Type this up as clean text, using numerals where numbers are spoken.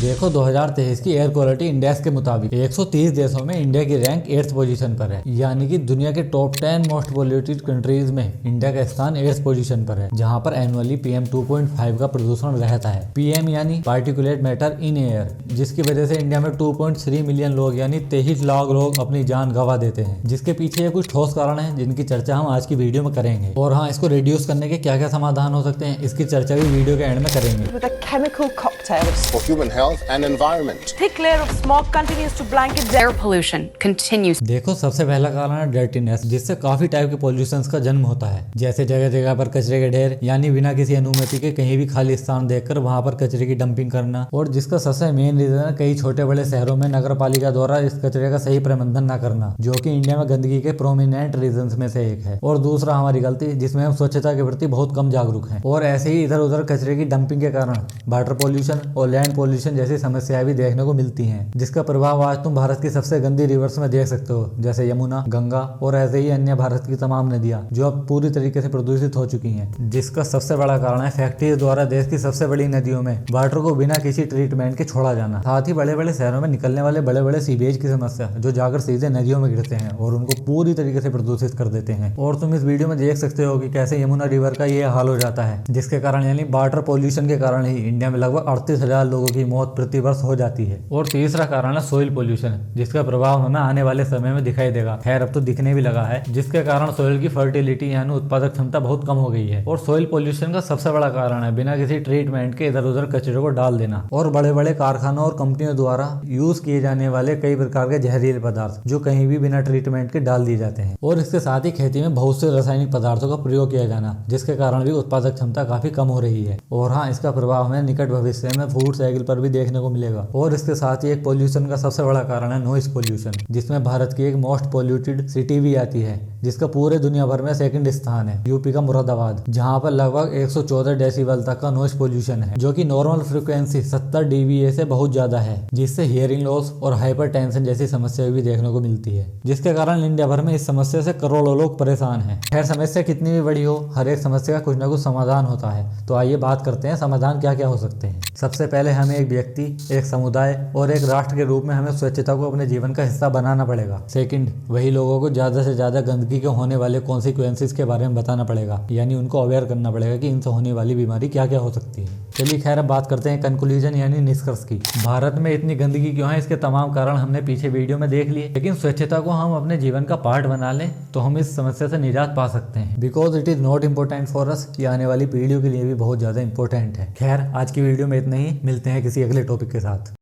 देखो 2023 की air quality index के मुताबिक 130 देशों में इंडिया की रैंक 8th पोजीशन पर है। यानी कि दुनिया के टॉप 10 मोस्ट पोल्यूटेड कंट्रीज में इंडिया का स्थान 8th पोजीशन पर है, जहां पर एनुअली PM 2.5 का प्रदूषण रहता है। PM यानी पार्टिकुलेट मैटर इन एयर, जिसकी वजह से इंडिया में 2.3 मिलियन लोग यानी 23 लाख लोग अपनी जान गंवा देते हैं, जिसके पीछे कुछ ठोस कारण है जिनकी चर्चा हम आज की वीडियो में करेंगे। और हाँ, इसको रिड्यूस करने के क्या क्या समाधान हो सकते हैं, इसकी चर्चा भी वीडियो के एंड में करेंगे। With a chemical cocktail for human health and environment. Thick layer of smog continues to blanket Air pollution continues. देखो, सबसे पहला कारण है डर्टीनेस, जिससे काफी टाइप के पॉल्यूशंस का जन्म होता है। जैसे जगह जगह पर कचरे के ढेर, यानी बिना किसी अनुमति के कहीं भी खाली स्थान देखकर वहां पर कचरे की डंपिंग करना। और जिसका सबसे मेन रीजन है कई छोटे बड़े शहरों में नगर पालिका द्वारा इस कचरे का सही प्रबंधन न करना, जो कि इंडिया में गंदगी के प्रोमिनेंट रीजन में से एक है। और दूसरा हमारी गलती, जिसमें हम स्वच्छता के प्रति बहुत कम जागरूक हैं। और ऐसे ही इधर उधर कचरे की डंपिंग के कारण वाटर पॉल्यूशन और लैंड पॉल्यूशन जैसी समस्याएं भी देखने को मिलती हैं, जिसका प्रभाव आज तुम भारत की सबसे गंदी रिवर्स में देख सकते हो, जैसे यमुना, गंगा और ऐसे ही अन्य भारत की तमाम नदियां जो अब पूरी तरीके से प्रदूषित हो चुकी हैं। जिसका सबसे बड़ा कारण है फैक्ट्री द्वारा देश की सबसे बड़ी नदियों में वाटर को बिना किसी ट्रीटमेंट के छोड़ा जाना। साथ ही बड़े बड़े शहरों में निकलने वाले बड़े बड़े सीवेज की समस्या, जो जाकर सीधे नदियों में गिरते हैं और उनको पूरी तरीके से प्रदूषित कर देते हैं। और तुम इस वीडियो में देख सकते हो कि कैसे यमुना रिवर का ये हाल हो जाता है, जिसके कारण यानी वाटर पॉल्यूशन के कारण ही इंडिया में लगभग 38,000 लोगों की मौत प्रति वर्ष हो जाती है। और तीसरा कारण है सोइल पोल्यूशन, जिसका प्रभाव हमें आने वाले समय में दिखाई देगा। खैर, अब तो दिखने भी लगा है, जिसके कारण सोइल की फर्टिलिटी यानी उत्पादक क्षमता बहुत कम हो गई है। और सोइल पोल्यूशन का सबसे बड़ा कारण है बिना किसी ट्रीटमेंट के इधर उधर कचरे को डाल देना, और बड़े बड़े कारखानों और कंपनियों द्वारा यूज किए जाने वाले कई प्रकार के जहरीले पदार्थ जो कहीं भी बिना ट्रीटमेंट के डाल दिए जाते हैं। और इसके साथ ही खेती में बहुत से रासायनिक पदार्थों का प्रयोग किया जाना, जिसके कारण भी उत्पादक क्षमता काफी कम हो रही है। और हाँ, इसका प्रभाव हमें निकट भविष्य में फूड साइकिल पर भी देखने को मिलेगा। और इसके साथ ही एक पोल्यूशन का सबसे बड़ा कारण है नॉइस पोल्यूशन, जिसमें भारत की एक मोस्ट पोल्यूटेड सिटी भी आती है, जिसका पूरे दुनिया भर में सेकंड स्थान है, यूपी का मुरादाबाद, जहां पर लगभग 114 डेसिबल तक का नॉइस पोल्यूशन है, जो कि नॉर्मल फ्रीक्वेंसी 70 dBA से बहुत ज्यादा है, जिससे हियरिंग लॉस और हाइपरटेंशन जैसी समस्याएं भी देखने को मिलती है, जिसके कारण इंडिया भर में इस समस्या से करोड़ों लोग परेशान हैं। खैर, समस्या कितनी भी बड़ी हो, हर एक समस्या का कुछ ना कुछ समाधान होता है। तो आइए बात करते हैं समाधान क्या क्या हो सकते हैं। सबसे पहले हमें एक व्यक्ति, एक समुदाय और एक राष्ट्र के रूप में हमें स्वच्छता को अपने जीवन का हिस्सा बनाना पड़ेगा। सेकंड, वही लोगों को ज्यादा से ज्यादा गंदगी के होने वाले कॉन्सिक्वेंसेस के बारे में बताना पड़ेगा, यानी उनको अवेयर करना पड़ेगा कि इनसे होने वाली बीमारी क्या क्या हो सकती है। चलिए खैर, अब बात करते हैं कंक्लूजन यानी निष्कर्ष की। भारत में इतनी गंदगी क्यों है, इसके तमाम कारण हमने पीछे वीडियो में देख लिए, लेकिन स्वच्छता को हम अपने जीवन का पार्ट बना लें तो हम इस समस्या से निजात पा सकते हैं। Because it is not important for us, ये आने वाली पीढ़ियों के लिए भी बहुत ज्यादा इंपॉर्टेंट है। खैर, आज की वीडियो में इतना ही, मिलते हैं किसी अगले टॉपिक के साथ।